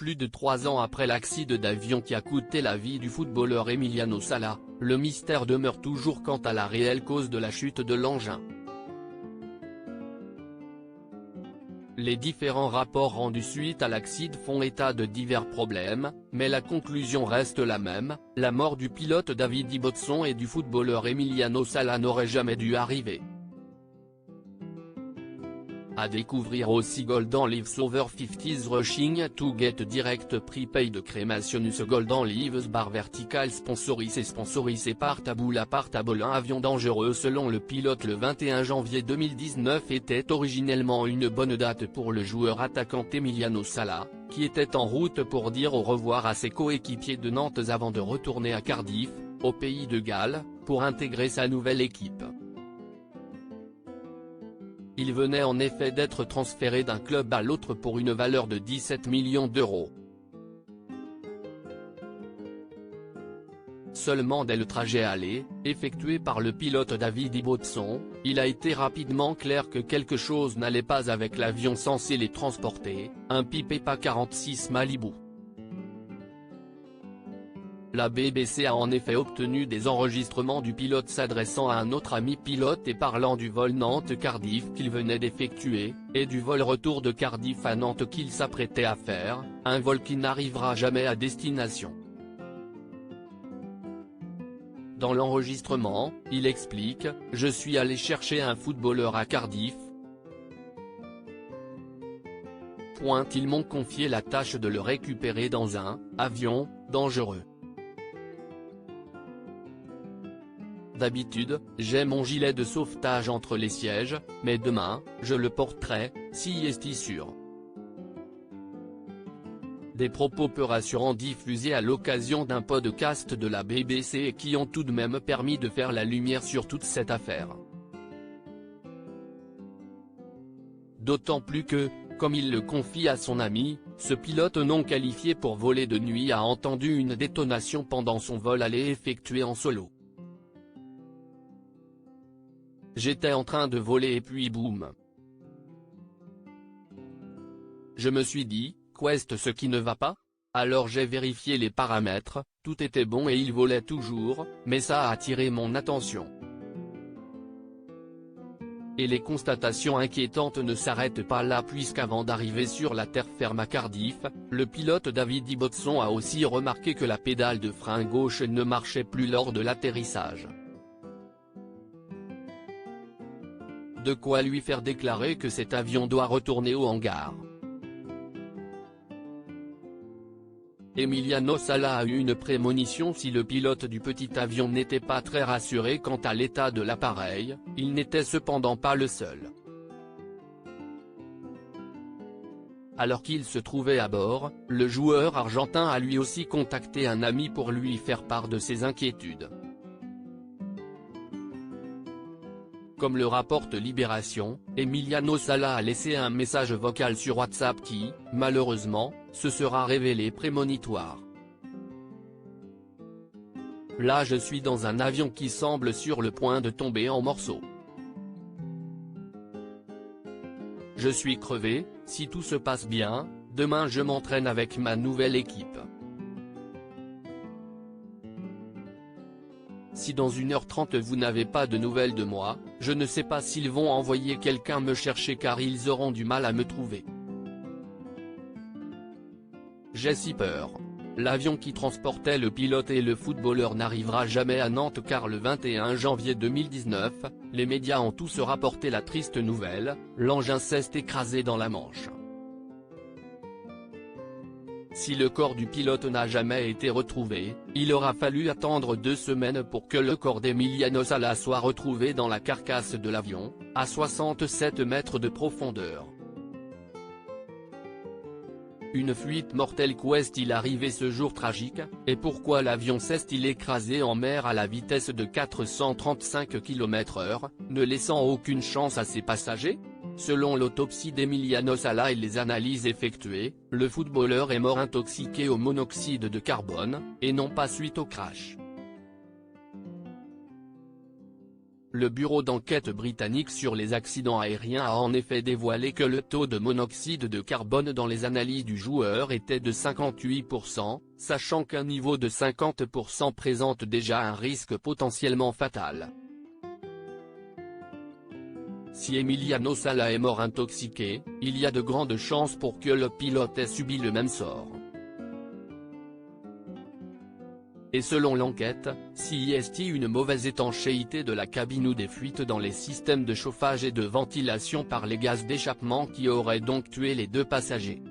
plus de 3 ans après l'accident d'avion qui a coûté la vie du footballeur Emiliano Sala, le mystère demeure toujours quant à la réelle cause de la chute de l'engin. Les différents rapports rendus suite à l'accident font état de divers problèmes, mais la conclusion reste la même, la mort du pilote David Ibbotson et du footballeur Emiliano Sala n'aurait jamais dû arriver. À découvrir aussi Golden Leaves Over 50s Rushing to Get Direct Prepaid Cremationus Golden Leaves Bar Vertical sponsorisé par Taboola un avion dangereux selon le pilote. Le 21 janvier 2019 était originellement une bonne date pour le joueur attaquant Emiliano Sala, qui était en route pour dire au revoir à ses coéquipiers de Nantes avant de retourner à Cardiff, au pays de Galles, pour intégrer sa nouvelle équipe. Il venait en effet d'être transféré d'un club à l'autre pour une valeur de 17 millions d'euros. Seulement dès le trajet aller, effectué par le pilote David Ibbotson, il a été rapidement clair que quelque chose n'allait pas avec l'avion censé les transporter, un Pipa 46 Malibu. La BBC a en effet obtenu des enregistrements du pilote s'adressant à un autre ami pilote et parlant du vol Nantes-Cardiff qu'il venait d'effectuer, et du vol retour de Cardiff à Nantes qu'il s'apprêtait à faire, un vol qui n'arrivera jamais à destination. Dans l'enregistrement, il explique « Je suis allé chercher un footballeur à Cardiff. Ils m'ont confié la tâche de le récupérer dans un avion dangereux. D'habitude, j'ai mon gilet de sauvetage entre les sièges, mais demain, je le porterai, si est sûr ». Des propos peu rassurants diffusés à l'occasion d'un podcast de la BBC et qui ont tout de même permis de faire la lumière sur toute cette affaire. D'autant plus que, comme il le confie à son ami, ce pilote non qualifié pour voler de nuit a entendu une détonation pendant son vol aller effectué en solo. J'étais en train de voler et puis boum. Je me suis dit, qu'est-ce ce qui ne va pas? Alors j'ai vérifié les paramètres, tout était bon et il volait toujours, mais ça a attiré mon attention. Et les constatations inquiétantes ne s'arrêtent pas là puisqu'avant d'arriver sur la terre ferme à Cardiff, le pilote David Ibbotson a aussi remarqué que la pédale de frein gauche ne marchait plus lors de l'atterrissage. De quoi lui faire déclarer que cet avion doit retourner au hangar. Emiliano Sala a eu une prémonition. Si le pilote du petit avion n'était pas très rassuré quant à l'état de l'appareil, il n'était cependant pas le seul. Alors qu'il se trouvait à bord, le joueur argentin a lui aussi contacté un ami pour lui faire part de ses inquiétudes. Comme le rapporte Libération, Emiliano Sala a laissé un message vocal sur WhatsApp qui, malheureusement, se sera révélé prémonitoire. Là je suis dans un avion qui semble sur le point de tomber en morceaux. Je suis crevé, si tout se passe bien, demain je m'entraîne avec ma nouvelle équipe. Si dans 1h30 vous n'avez pas de nouvelles de moi, je ne sais pas s'ils vont envoyer quelqu'un me chercher car ils auront du mal à me trouver. J'ai si peur. L'avion qui transportait le pilote et le footballeur n'arrivera jamais à Nantes car le 21 janvier 2019, les médias ont tous rapporté la triste nouvelle, l'engin s'est écrasé dans la Manche. Si le corps du pilote n'a jamais été retrouvé, il aura fallu attendre 2 semaines pour que le corps d'Emiliano Sala soit retrouvé dans la carcasse de l'avion, à 67 mètres de profondeur. Une fuite mortelle. Qu'est-il arrivé ce jour tragique, et pourquoi l'avion s'est-il écrasé en mer à la vitesse de 435 km/h, ne laissant aucune chance à ses passagers? Selon l'autopsie d'Emiliano Sala et les analyses effectuées, le footballeur est mort intoxiqué au monoxyde de carbone, et non pas suite au crash. Le bureau d'enquête britannique sur les accidents aériens a en effet dévoilé que le taux de monoxyde de carbone dans les analyses du joueur était de 58%, sachant qu'un niveau de 50% présente déjà un risque potentiellement fatal. Si Emiliano Sala est mort intoxiqué, il y a de grandes chances pour que le pilote ait subi le même sort. Et selon l'enquête, s'il y a une mauvaise étanchéité de la cabine ou des fuites dans les systèmes de chauffage et de ventilation par les gaz d'échappement qui auraient donc tué les deux passagers.